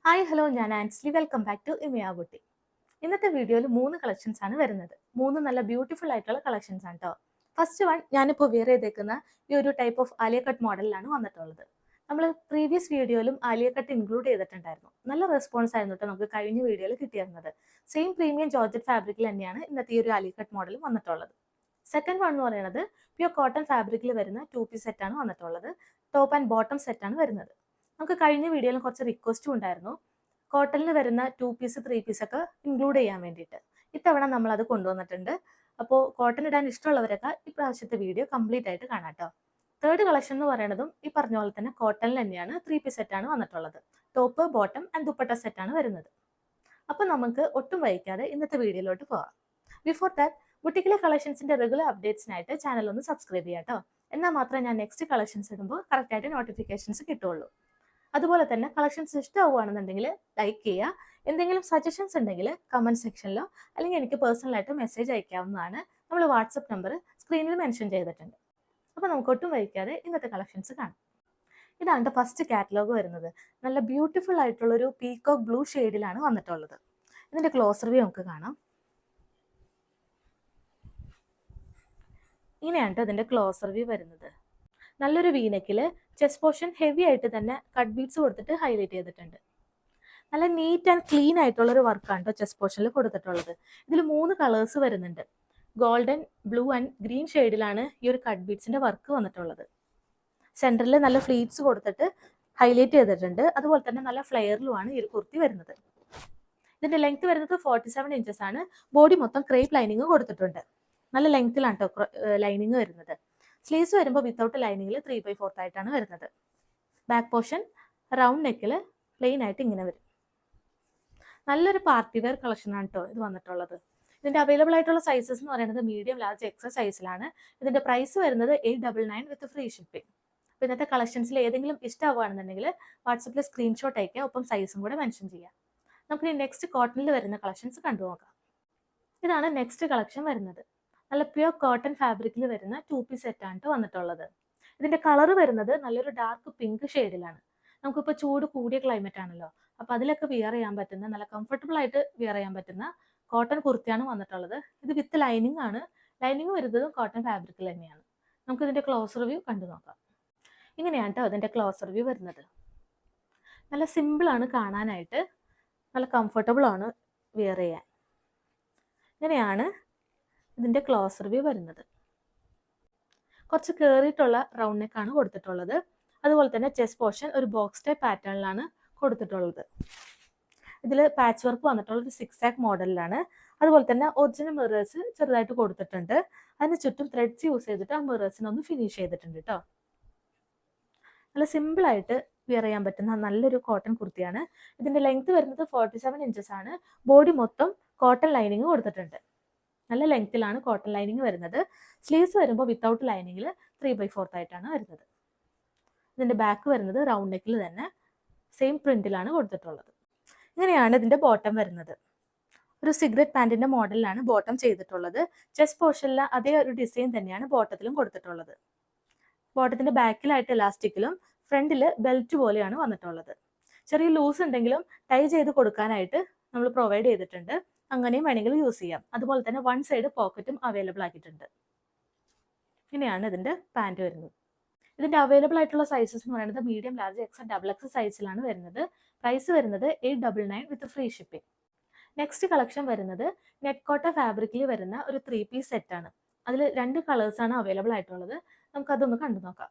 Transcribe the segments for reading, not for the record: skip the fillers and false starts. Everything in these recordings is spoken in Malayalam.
ഹായ് ഹലോ, ഞാൻ ആൻസ്ലി. Welcome back to ഇമയ buti. ഇന്നത്തെ വീഡിയോയിൽ 3 കളക്ഷൻസ് ആണ് വരുന്നത്. 3 നല്ല ബ്യൂട്ടിഫുൾ ആയിട്ടുള്ള കളക്ഷൻസ് ആണ് കേട്ടോ. ഫസ്റ്റ് വൺ, ഞാനിപ്പോൾ വെയർ ചെയ്തേക്കുന്ന ഈ ഒരു ടൈപ്പ് ഓഫ് ആലിയ കട്ട് മോഡലിലാണ് വന്നിട്ടുള്ളത്. നമ്മൾ പ്രീവിയസ് വീഡിയോയിലും ആലിയ കട്ട് ഇൻക്ലൂഡ് ചെയ്തിട്ടുണ്ടായിരുന്നു. നല്ല റെസ്പോൺസ് ആയിരുന്നു കേട്ടോ നമുക്ക് കഴിഞ്ഞ വീഡിയോയിൽ കിട്ടിയിരുന്നത്. സെയിം പ്രീമിയം ജോർജറ്റ് ഫാബ്രിക്കിൽ തന്നെയാണ് ഇന്നത്തെ ഈ ഒരു ആലിയ കട്ട് മോഡൽ വന്നിട്ടുള്ളത്. സെക്കൻഡ് വൺ എന്ന് പറയുന്നത് പ്യൂർ കോട്ടൺ ഫാബ്രിക്കിൽ വരുന്ന 2 പീസ് സെറ്റാണ് വന്നിട്ടുള്ളത്. ടോപ്പ് ആൻഡ് ബോട്ടം സെറ്റാണ് വരുന്നത്. നമുക്ക് കഴിഞ്ഞ വീഡിയോയിൽ കുറച്ച് റിക്വസ്റ്റും ഉണ്ടായിരുന്നു കോട്ടണിൽ വരുന്ന 2 പീസ് 3 പീസ് ഒക്കെ ഇൻക്ലൂഡ് ചെയ്യാൻ വേണ്ടിയിട്ട്. ഇത്തവണ നമ്മൾ അത് കൊണ്ടുവന്നിട്ടുണ്ട്. അപ്പോൾ കോട്ടൺ ഇടാൻ ഇഷ്ടമുള്ളവരൊക്കെ ഈ പ്രാവശ്യത്തെ വീഡിയോ കംപ്ലീറ്റ് ആയിട്ട് കാണാം കേട്ടോ. തേർഡ് കളക്ഷൻ എന്ന് പറയുന്നതും ഈ പറഞ്ഞ പോലെ തന്നെ കോട്ടണിൽ തന്നെയാണ് 3 പീസ് സെറ്റാണ് വന്നിട്ടുള്ളത്. ടോപ്പ്, ബോട്ടം ആൻഡ് ദുപ്പട്ട സെറ്റാണ് വരുന്നത്. അപ്പോൾ നമുക്ക് ഒട്ടും വൈകാതെ ഇന്നത്തെ വീഡിയോയിലോട്ട് പോകാം. ബിഫോർ ദാറ്റ്, ബുട്ടിക്കിലെ കളക്ഷൻസിന്റെ റെഗുലർ അപ്ഡേറ്റ്സിനായിട്ട് ചാനൽ ഒന്ന് സബ്സ്ക്രൈബ് ചെയ്യാം കേട്ടോ. എന്നാൽ മാത്രമേ ഞാൻ നെക്സ്റ്റ് കളക്ഷൻസ് ഇടുമ്പോൾ കറക്റ്റായിട്ട് നോട്ടിഫിക്കേഷൻസ് കിട്ടുള്ളൂ. അതുപോലെ തന്നെ കളക്ഷൻസ് ഇഷ്ടമാവുകയാണെന്നുണ്ടെങ്കിൽ ലൈക്ക് ചെയ്യുക. എന്തെങ്കിലും സജഷൻസ് ഉണ്ടെങ്കിൽ കമൻറ്റ് സെക്ഷനിലോ അല്ലെങ്കിൽ എനിക്ക് പേഴ്സണലായിട്ട് മെസ്സേജ് അയക്കാവുന്നതാണ്. നമ്മൾ വാട്സപ്പ് നമ്പർ സ്ക്രീനിൽ മെൻഷൻ ചെയ്തിട്ടുണ്ട്. അപ്പോൾ നമുക്ക് ഒട്ടും വൈകാതെ ഇന്നത്തെ കളക്ഷൻസ് കാണാം. ഇതാണ് ഫസ്റ്റ് കാറ്റലോഗ് വരുന്നത്. നല്ല ബ്യൂട്ടിഫുൾ ആയിട്ടുള്ളൊരു പീകോക്ക് ബ്ലൂ ഷെയ്ഡിലാണ് വന്നിട്ടുള്ളത്. ഇതിൻ്റെ ക്ലോസ് റിവ്യൂ നമുക്ക് കാണാം. ഇങ്ങനെയാണ് ഇതിൻ്റെ ക്ലോസ് റിവ്യൂ വരുന്നത്. നല്ലൊരു വീനെക്കിൽ ചെസ്റ്റ് പോർഷൻ ഹെവി ആയിട്ട് തന്നെ കട്ട് ബീഡ്സ് കൊടുത്തിട്ട് ഹൈലൈറ്റ് ചെയ്തിട്ടുണ്ട്. നല്ല നീറ്റ് ആൻഡ് ക്ലീൻ ആയിട്ടുള്ളൊരു വർക്കാണ് കേട്ടോ ചെസ്റ്റ് പോർഷനിൽ കൊടുത്തിട്ടുള്ളത്. ഇതിൽ 3 കളേഴ്സ് വരുന്നുണ്ട്. ഗോൾഡൻ, ബ്ലൂ ആൻഡ് ഗ്രീൻ ഷെയ്ഡിലാണ് ഈ ഒരു കട്ട് ബീഡ്സിന്റെ വർക്ക് വന്നിട്ടുള്ളത്. സെൻറ്ററിൽ നല്ല ഫ്ലീറ്റ്സ് കൊടുത്തിട്ട് ഹൈലൈറ്റ് ചെയ്തിട്ടുണ്ട്. അതുപോലെ തന്നെ നല്ല ഫ്ലെയറിലുമാണ് ഈ ഒരു കുർത്തി വരുന്നത്. ഇതിന്റെ ലെങ്ത് വരുന്നത് 47 ഇഞ്ചസ് ആണ്. ബോഡി മൊത്തം ക്രേപ്പ് ലൈനിങ് കൊടുത്തിട്ടുണ്ട്. നല്ല ലെങ്ത്തിലാണ് കേട്ടോ ലൈനിങ് വരുന്നത്. സ്ലീവ്സ് വരുമ്പോൾ വിത്തൗട്ട് ലൈനിങ്ങിൽ 3/4 ആയിട്ടാണ് വരുന്നത്. ബാക്ക് പോർഷൻ റൗണ്ട് നെക്കിൽ പ്ലെയിൻ ആയിട്ട് ഇങ്ങനെ വരും. നല്ലൊരു പാർട്ടി വെയർ കളക്ഷനാണ് കേട്ടോ ഇത് വന്നിട്ടുള്ളത്. ഇതിന്റെ അവൈലബിൾ ആയിട്ടുള്ള സൈസസ് എന്ന് പറയുന്നത് മീഡിയം, ലാർജ്, എക്സൽ സൈസിലാണ്. ഇതിന്റെ പ്രൈസ് വരുന്നത് 899 വിത്ത് ഫ്രീ ഷിപ്പിംഗ്. അപ്പോൾ ഇന്നത്തെ കളക്ഷൻസിൽ ഏതെങ്കിലും ഇഷ്ടമാവുകയാണെന്നുണ്ടെങ്കിൽ വാട്സപ്പിൽ സ്ക്രീൻഷോട്ട് അയക്കുക, ഒപ്പം സൈസും കൂടെ മെൻഷൻ ചെയ്യാം. നമുക്ക് നെക്സ്റ്റ് കോട്ടണിൽ വരുന്ന കളക്ഷൻസ് കണ്ടു നോക്കാം. ഇതാണ് നെക്സ്റ്റ് കളക്ഷൻ വരുന്നത്. നല്ല പ്യൂർ കോട്ടൺ ഫാബ്രിക്കിൽ വരുന്ന 2 പീസ് സെറ്റാണ് വന്നിട്ടുള്ളത്. ഇതിന്റെ കളർ വരുന്നത് നല്ലൊരു ഡാർക്ക് പിങ്ക് ഷെയ്ഡിലാണ്. നമുക്കിപ്പോൾ ചൂട് കൂടിയ ക്ലൈമറ്റ് ആണല്ലോ, അപ്പോൾ അതിലൊക്കെ വിയർ ചെയ്യാൻ പറ്റുന്ന, നല്ല കംഫർട്ടബിൾ ആയിട്ട് വിയർ ചെയ്യാൻ പറ്റുന്ന കോട്ടൺ കുർത്തിയാണ് വന്നിട്ടുള്ളത്. ഇത് വിത്ത് ലൈനിങ് ആണ്. ലൈനിങ് വരുന്നതും കോട്ടൺ ഫാബ്രിക്കിൽ തന്നെയാണ്. നമുക്ക് ഇതിന്റെ ക്ലോസ് റിവ്യൂ കണ്ടു നോക്കാം. ഇങ്ങനെയാണ് കേട്ടോ ഇതിന്റെ ക്ലോസ് റിവ്യൂ വരുന്നത്. നല്ല സിമ്പിൾ ആണ് കാണാനായിട്ട്, നല്ല കംഫർട്ടബിൾ ആണ് വിയർ ചെയ്യാൻ. ഇങ്ങനെയാണ് ഇതിന്റെ ക്ലോസ് റിവ്യൂ വരുന്നത്. കുറച്ച് കയറിയിട്ടുള്ള റൗണ്ട് നെക്കാണ് കൊടുത്തിട്ടുള്ളത്. അതുപോലെ തന്നെ ചെസ്റ്റ് പോർഷൻ ഒരു ബോക്സ് ടൈപ്പ് പാറ്റേണിലാണ് കൊടുത്തിട്ടുള്ളത്. ഇതിൽ പാച്ച് വർക്ക് വന്നിട്ടുള്ള ഒരു 6 ആക്ക് മോഡലിലാണ്. അതുപോലെ തന്നെ ഒറിജിനൽ മിറേഴ്സ് ചെറുതായിട്ട് കൊടുത്തിട്ടുണ്ട്. അതിന് ചുറ്റും ത്രെഡ്സ് യൂസ് ചെയ്തിട്ട് ആ മിറേഴ്സിനൊന്ന് ഫിനിഷ് ചെയ്തിട്ടുണ്ട് കേട്ടോ. നല്ല സിമ്പിളായിട്ട് വിയർ ചെയ്യാൻ പറ്റുന്ന നല്ലൊരു കോട്ടൺ കുർത്തിയാണ്. ഇതിന്റെ ലെങ്ത് വരുന്നത് 47 ഇഞ്ചസ് ആണ്. ബോഡി മൊത്തം കോട്ടൺ ലൈനിങ് കൊടുത്തിട്ടുണ്ട്. നല്ല ലെങ്ത്തിലാണ് കോട്ടൺ ലൈനിങ് വരുന്നത്. സ്ലീവ്സ് വരുമ്പോൾ വിത്തൗട്ട് ലൈനിങ്ങിൽ 3/4 ആയിട്ടാണ് വരുന്നത്. ഇതിന്റെ ബാക്ക് വരുന്നത് റൗണ്ട് നെക്കിൽ തന്നെ സെയിം പ്രിന്റിലാണ് കൊടുത്തിട്ടുള്ളത്. ഇങ്ങനെയാണ് ഇതിന്റെ ബോട്ടം വരുന്നത്. ഒരു സിഗരറ്റ് പാൻറ്റിന്റെ മോഡലിലാണ് ബോട്ടം ചെയ്തിട്ടുള്ളത്. ചെസ്റ്റ് പോർഷനിലെ അതേ ഒരു ഡിസൈൻ തന്നെയാണ് ബോട്ടത്തിലും കൊടുത്തിട്ടുള്ളത്. ബോട്ടത്തിന്റെ ബാക്കിലായിട്ട് ഇലാസ്റ്റിക്കിലും ഫ്രണ്ടിൽ ബെൽറ്റ് പോലെയാണ് വന്നിട്ടുള്ളത്. ചെറിയ ലൂസ് ഉണ്ടെങ്കിലും ടൈ ചെയ്ത് കൊടുക്കാനായിട്ട് നമ്മൾ പ്രൊവൈഡ് ചെയ്തിട്ടുണ്ട്. അങ്ങനെയും വേണമെങ്കിൽ യൂസ് ചെയ്യാം. അതുപോലെ തന്നെ 1 സൈഡ് പോക്കറ്റും അവൈലബിൾ ആക്കിയിട്ടുണ്ട്. ഇങ്ങനെയാണ് ഇതിന്റെ പാൻറ് വരുന്നത്. ഇതിന്റെ അവൈലബിൾ ആയിട്ടുള്ള സൈസസ് എന്ന് പറയുന്നത് മീഡിയം, ലാർജ്, എക്സൽ, XXL സൈസിലാണ് വരുന്നത്. പ്രൈസ് വരുന്നത് 899 വിത്ത് ഫ്രീ ഷിപ്പിംഗ്. നെക്സ്റ്റ് കളക്ഷൻ വരുന്നത് നെറ്റ് കോട്ട ഫാബ്രിക്കിൽ വരുന്ന ഒരു 3 പീസ് സെറ്റാണ്. അതിൽ 2 കളേഴ്സാണ് അവൈലബിൾ ആയിട്ടുള്ളത്. നമുക്കതൊന്ന് കണ്ടു നോക്കാം.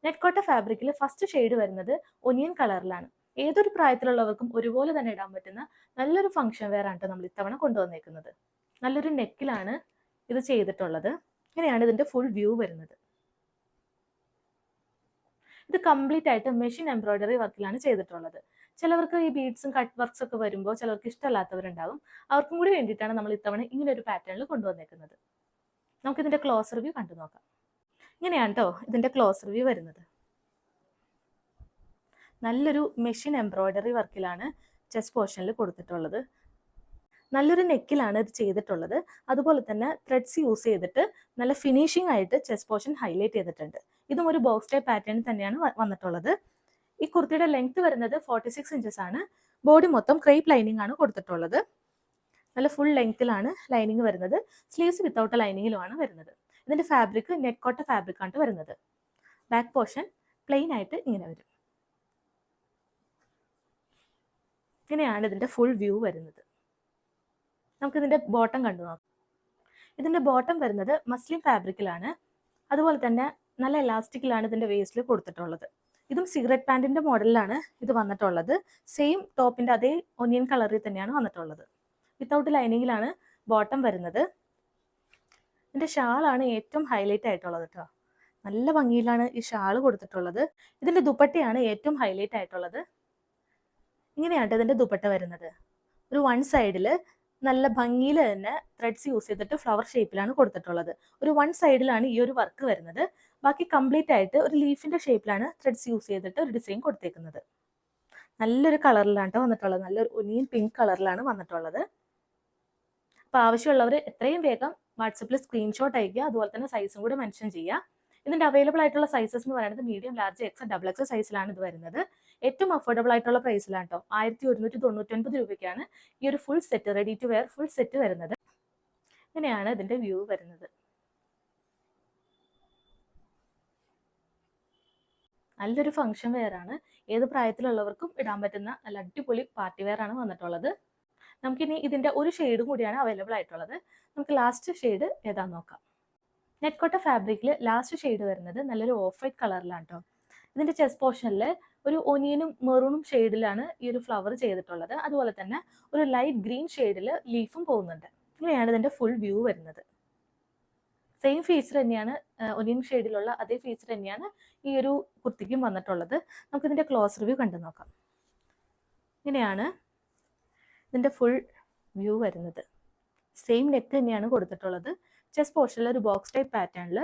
നെറ്റ് കോട്ട ഫാബ്രിക്കിൽ ഫസ്റ്റ് ഷെയ്ഡ് വരുന്നത് ഒനിയൻ കളറിലാണ്. ഏതൊരു പ്രായത്തിലുള്ളവർക്കും ഒരുപോലെ തന്നെ ഇടാൻ പറ്റുന്ന നല്ലൊരു ഫംഗ്ഷൻ വെയർ ആണ് നമ്മൾ ഇത്തവണ കൊണ്ടുവന്നേക്കുന്നത്. നല്ലൊരു നെക്കിലാണ് ഇത് ചെയ്തിട്ടുള്ളത്. ഇങ്ങനെയാണ് ഇതിന്റെ ഫുൾ വ്യൂ വരുന്നത്. ഇത് കംപ്ലീറ്റ് ആയിട്ട് മെഷീൻ എംബ്രോയിഡറി വർക്കിലാണ് ചെയ്തിട്ടുള്ളത്. ചിലവർക്ക് ഈ ബീഡ്സും കട്ട് വർക്ക്സ് ഒക്കെ വരുമ്പോൾ ചിലർക്ക് ഇഷ്ടമല്ലാത്തവരുണ്ടാവും. അവർക്കും കൂടി വേണ്ടിയിട്ടാണ് നമ്മൾ ഇത്തവണ ഇങ്ങനെ ഒരു പാറ്റേണിൽ കൊണ്ടുവന്നേക്കുന്നത്. നമുക്ക് ഇതിന്റെ ക്ലോസ് റിവ്യൂ കണ്ടു നോക്കാം. ഇങ്ങനെയാണ് കേട്ടോ ഇതിന്റെ ക്ലോസ് റിവ്യൂ വരുന്നത്. നല്ലൊരു മെഷീൻ എംബ്രോയിഡറി വർക്കിലാണ് ചെസ്റ്റ് പോർഷനിൽ കൊടുത്തിട്ടുള്ളത്. നല്ലൊരു നെക്കിലാണ് ഇത് ചെയ്തിട്ടുള്ളത്. അതുപോലെ തന്നെ ത്രെഡ്സ് യൂസ് ചെയ്തിട്ട് നല്ല ഫിനിഷിംഗ് ആയിട്ട് ചെസ്റ്റ് പോർഷൻ ഹൈലൈറ്റ് ചെയ്തിട്ടുണ്ട്. ഇതും ഒരു ബോക്സ് ടൈപ്പ് പാറ്റേൺ തന്നെയാണ് വന്നിട്ടുള്ളത്. ഈ കുർത്തിയുടെ ലെങ്ത് വരുന്നത് 46 ഇഞ്ചസ് ആണ്. ബോഡി മൊത്തം ക്രേപ്പ് ലൈനിങ് ആണ് കൊടുത്തിട്ടുള്ളത്. നല്ല ഫുൾ ലെങ്ത്തിലാണ് ലൈനിങ് വരുന്നത്. സ്ലീവ്സ് വിത്തൗട്ട് ലൈനിങ്ങിലുമാണ് വരുന്നത്. ഇതിന്റെ ഫാബ്രിക് നെറ്റ് കോട്ട ഫാബ്രിക് ആണ് വരുന്നത്. ബാക്ക് പോർഷൻ പ്ലെയിൻ ആയിട്ട് ഇങ്ങനെ വരും. ഇങ്ങനെയാണ് ഇതിന്റെ ഫുൾ വ്യൂ വരുന്നത്. നമുക്ക് ഇതിന്റെ ബോട്ടം കണ്ടു നോക്കാം. ഇതിന്റെ ബോട്ടം വരുന്നത് മസ്ലിൻ ഫാബ്രിക്കിലാണ്. അതുപോലെ തന്നെ നല്ല എലാസ്റ്റിക്കിലാണ് ഇതിന്റെ വേസ്റ്റിൽ കൊടുത്തിട്ടുള്ളത്. ഇതും സിഗരറ്റ് പാൻറ്റിന്റെ മോഡലിലാണ് ഇത് വന്നിട്ടുള്ളത്. സെയിം ടോപ്പിന്റെ അതേ ഒനിയൻ കളറിൽ തന്നെയാണ് വന്നിട്ടുള്ളത്. വിത്തൗട്ട് ലൈനിങ്ങിലാണ് ബോട്ടം വരുന്നത്. ഇതിന്റെ ഷാളാണ് ഏറ്റവും ഹൈലൈറ്റ് ആയിട്ടുള്ളത് കേട്ടോ. നല്ല ഭംഗിയിലാണ് ഈ ഷാള് കൊടുത്തിട്ടുള്ളത്. ഇതിന്റെ ദുപ്പട്ടയാണ് ഏറ്റവും ഹൈലൈറ്റ് ആയിട്ടുള്ളത്. ഇങ്ങനെയാണ് ഇതിന്റെ ദുപ്പട്ട വരുന്നത്. ഒരു വൺ സൈഡിൽ നല്ല ഭംഗിയിൽ തന്നെ ത്രെഡ്സ് യൂസ് ചെയ്തിട്ട് ഫ്ലവർ ഷേപ്പിലാണ് കൊടുത്തിട്ടുള്ളത്. ഒരു വൺ സൈഡിലാണ് ഈ ഒരു വർക്ക് വരുന്നത്. ബാക്കി കംപ്ലീറ്റ് ആയിട്ട് ഒരു ലീഫിന്റെ ഷേപ്പിലാണ് ത്രെഡ്സ് യൂസ് ചെയ്തിട്ട് ഒരു ഡിസൈൻ കൊടുത്തേക്കുന്നത്. നല്ലൊരു കളറിലാണ് വന്നിട്ടുള്ളത്. നല്ലൊരു ഒനിയൻ പിങ്ക് കളറിലാണ് വന്നിട്ടുള്ളത്. അപ്പോൾ ആവശ്യമുള്ളവർ എത്രയും വേഗം വാട്സപ്പിൽ സ്ക്രീൻഷോട്ട് അയക്കുക. അതുപോലെ തന്നെ സൈസും കൂടെ മെൻഷൻ ചെയ്യുക. ഇതിന്റെ അവൈലബിൾ ആയിട്ടുള്ള സൈസസ് എന്ന് പറയുന്നത് medium, large, X, double X സൈസിലാണ് ഇത് വരുന്നത്. ഏറ്റവും അഫോർഡബിൾ ആയിട്ടുള്ള പ്രൈസിലാണ് കേട്ടോ. 1199 രൂപയ്ക്കാണ് ഈ ഒരു full set, ready to wear full set വരുന്നത്. ഇങ്ങനെയാണ് ഇതിന്റെ വ്യൂ വരുന്നത്. നല്ലൊരു ഫംഗ്ഷൻ വെയർ ആണ്. ഏത് പ്രായത്തിലുള്ളവർക്കും ഇടാൻ പറ്റുന്ന നല്ല അടിപൊളി പാർട്ടി വെയർ ആണ് വന്നിട്ടുള്ളത്. നമുക്കിനി ഇതിന്റെ ഒരു ഷെയ്ഡും കൂടിയാണ് അവൈലബിൾ ആയിട്ടുള്ളത്. നമുക്ക് ലാസ്റ്റ് ഷെയ്ഡ് ഏതാന്ന് നോക്കാം. നെറ്റ് കോട്ട ഫാബ്രിക്കിൽ ലാസ്റ്റ് ഷെയ്ഡ് വരുന്നത് നല്ലൊരു ഓഫ് വൈറ്റ് കളറിലാണ് കേട്ടോ. ഇതിന്റെ ചെസ്റ്റ് പോർഷനിൽ ഒരു ഒനിയനും മെറൂണും ഷെയ്ഡിലാണ് ഈ ഒരു ഫ്ലവർ ചെയ്തിട്ടുള്ളത്. അതുപോലെ തന്നെ ഒരു ലൈറ്റ് ഗ്രീൻ ഷെയ്ഡിൽ ലീഫും പോകുന്നുണ്ട്. ഇങ്ങനെയാണ് ഇതിന്റെ ഫുൾ വ്യൂ വരുന്നത്. സെയിം ഫീച്ചർ തന്നെയാണ്, ഒനിയൻ ഷെയ്ഡിലുള്ള അതേ ഫീച്ചർ തന്നെയാണ് ഈ ഒരു കുർത്തിക്കും വന്നിട്ടുള്ളത്. നമുക്കിതിന്റെ ക്ലോസ് റിവ്യൂ കണ്ടു നോക്കാം. ഇങ്ങനെയാണ് ഇതിന്റെ ഫുൾ വ്യൂ വരുന്നത്. സെയിം നെക്ക് തന്നെയാണ് കൊടുത്തിട്ടുള്ളത്. ചെസ്റ്റ് പോർഷനിൽ ഒരു ബോക്സ് ടൈപ്പ് പാറ്റേണിൽ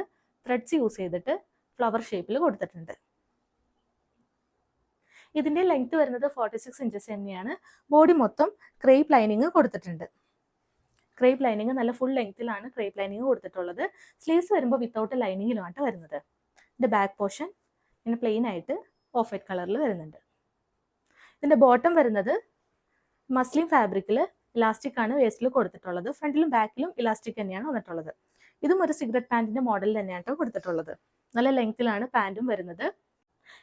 ത്രെഡ്സ് യൂസ് ചെയ്തിട്ട് ഫ്ലവർ ഷേപ്പിൽ കൊടുത്തിട്ടുണ്ട്. ഇതിന്റെ ലെങ്ത് വരുന്നത് 46 ഇഞ്ചസ് തന്നെയാണ്. ബോഡി മൊത്തം ക്രേപ്പ് ലൈനിങ് കൊടുത്തിട്ടുണ്ട്. ക്രേപ്പ് ലൈനിങ് നല്ല ഫുൾ ലെങ്ത്തിലാണ് ക്രേപ്പ് ലൈനിങ് കൊടുത്തിട്ടുള്ളത്. സ്ലീവ്സ് വരുമ്പോൾ വിത്തൗട്ട് ലൈനിങ്ങിലുമാണ് വരുന്നത്. ഇതിന്റെ ബാക്ക് പോർഷൻ ഇങ്ങനെ പ്ലെയിൻ ആയിട്ട് ഓഫ് വൈറ്റ് കളറിൽ വരുന്നുണ്ട്. ഇതിന്റെ ബോട്ടം വരുന്നത് മസ്ലിൻ ഫാബ്രിക്കിൽ ഇലാസ്റ്റിക് ആണ് വേസ്റ്റിൽ കൊടുത്തിട്ടുള്ളത്. ഫ്രണ്ടിലും ബാക്കിലും ഇലാസ്റ്റിക് തന്നെയാണ് വന്നിട്ടുള്ളത്. ഇതും ഒരു സിഗരറ്റ് പാൻറ്റിന്റെ മോഡൽ തന്നെയാണ് കൊടുത്തിട്ടുള്ളത്. നല്ല ലെങ്ത്തിലാണ് പാൻറ്റും വരുന്നത്.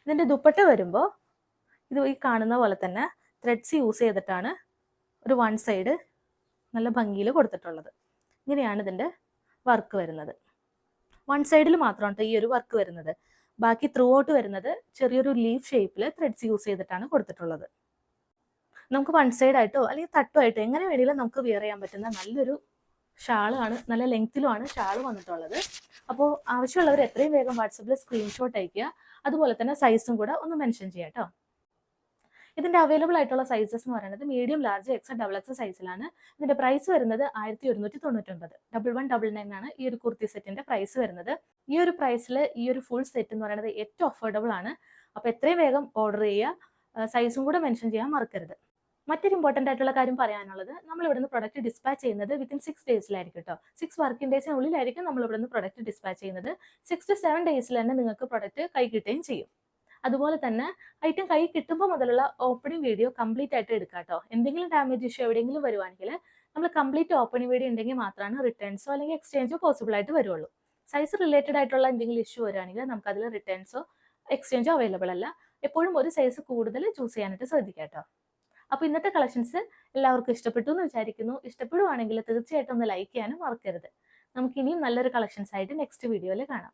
ഇതിന്റെ ദുപ്പട്ട വരുമ്പോൾ ഇത് ഈ കാണുന്ന പോലെ തന്നെ ത്രെഡ്സ് യൂസ് ചെയ്തിട്ടാണ് ഒരു വൺ സൈഡ് നല്ല ഭംഗിയിൽ കൊടുത്തിട്ടുള്ളത്. ഇങ്ങനെയാണ് ഇതിന്റെ വർക്ക് വരുന്നത്. വൺ സൈഡിൽ മാത്രമാണ് ഈ ഒരു വർക്ക് വരുന്നത്. ബാക്കി ത്രൂ ഔട്ട് വരുന്നത് ചെറിയൊരു ലീഫ് ഷേപ്പിൽ ത്രെഡ്സ് യൂസ് ചെയ്തിട്ടാണ് കൊടുത്തിട്ടുള്ളത്. നമുക്ക് വൺ സൈഡ് ആയിട്ടോ അല്ലെങ്കിൽ തട്ടുമായിട്ടോ എങ്ങനെ വേണമെങ്കിലും നമുക്ക് വിയർ ചെയ്യാൻ പറ്റുന്ന നല്ലൊരു ഷാളാണ്. നല്ല ലെങ്ത്തിലുമാണ് ഷാൾ വന്നിട്ടുള്ളത്. അപ്പോൾ ആവശ്യമുള്ളവർ എത്രയും വേഗം വാട്സപ്പിൽ സ്ക്രീൻഷോട്ട് അയക്കുക. അതുപോലെ തന്നെ സൈസും കൂടെ ഒന്ന് മെൻഷൻ ചെയ്യാം കേട്ടോ. ഇതിന്റെ അവൈലബിൾ ആയിട്ടുള്ള സൈസസ് എന്ന് പറയുന്നത് medium, large, X, double X സൈസിലാണ്. ഇതിന്റെ പ്രൈസ് വരുന്നത് 1199. 1199 ആണ് ഈ ഒരു കുർത്തി സെറ്റിന്റെ പ്രൈസ് വരുന്നത്. ഈ ഒരു പ്രൈസിൽ ഈ ഒരു ഫുൾ സെറ്റ് എന്ന് പറയുന്നത് ഏറ്റവും അഫോർഡബിൾ ആണ്. അപ്പോൾ എത്രയും വേഗം ഓർഡർ ചെയ്യുക. സൈസും കൂടെ മെൻഷൻ ചെയ്യാൻ മറക്കരുത്. മറ്റൊരു ഇമ്പോർട്ടൻ്റ് ആയിട്ടുള്ള കാര്യം പറയാനുള്ളത്, നമ്മൾ ഇവിടുന്ന് പ്രൊഡക്റ്റ് ഡിസ്പാച്ച് ചെയ്യുന്നത് വിത്തിൻ 6 ഡേയ്സിലായിരിക്കും കേട്ടോ. 6 വർക്കിംഗ് ഡേയ്സിനുള്ളിലായിരിക്കും നമ്മൾ ഇവിടുന്ന് പ്രൊഡക്റ്റ് ഡിസ്പാച്ച് ചെയ്യുന്നത്. 6 to 7 ഡേയ്സിൽ തന്നെ നിങ്ങൾക്ക് പ്രൊഡക്റ്റ് കൈ കിട്ടുകയും ചെയ്യും. അതുപോലെ തന്നെ ഐറ്റം കൈ കിട്ടുമ്പോൾ മുതലുള്ള ഓപ്പണിംഗ് വീഡിയോ കംപ്ലീറ്റ് ആയിട്ട് എടുക്കുക കേട്ടോ. എന്തെങ്കിലും ഡാമേജ് ഇഷ്യൂ എവിടെയെങ്കിലും വരുവാണെങ്കിൽ നമ്മൾ കംപ്ലീറ്റ് ഓപ്പണിംഗ് വീഡിയോ ഉണ്ടെങ്കിൽ മാത്രമാണ് റിട്ടേൺസോ അല്ലെങ്കിൽ എക്സ്ചേഞ്ചോ പോസിബിൾ ആയിട്ട് വരുള്ളൂ. സൈസ് റിലേറ്റഡ് ആയിട്ടുള്ള എന്തെങ്കിലും ഇഷ്യൂ വരുവാണെങ്കിൽ നമുക്ക് അതിൽ റിട്ടേൺസോ എക്സ്ചേഞ്ചോ അവൈലബിൾ അല്ല. എപ്പോഴും ഒരു സൈസ് കൂടുതൽ ചൂസ് ചെയ്യാനായിട്ട് ശ്രദ്ധിക്കുക കേട്ടോ. അപ്പോൾ ഇന്നത്തെ കളക്ഷൻസ് എല്ലാവർക്കും ഇഷ്ടപ്പെട്ടു എന്ന് വിചാരിക്കുന്നു. ഇഷ്ടപ്പെടുവാണെങ്കിൽ തീർച്ചയായിട്ടും ഒന്ന് ലൈക്ക് ചെയ്യാനും മറക്കരുത്. നമുക്ക് ഇനിയും നല്ലൊരു കളക്ഷൻസ് ആയിട്ട് നെക്സ്റ്റ് വീഡിയോയിൽ കാണാം.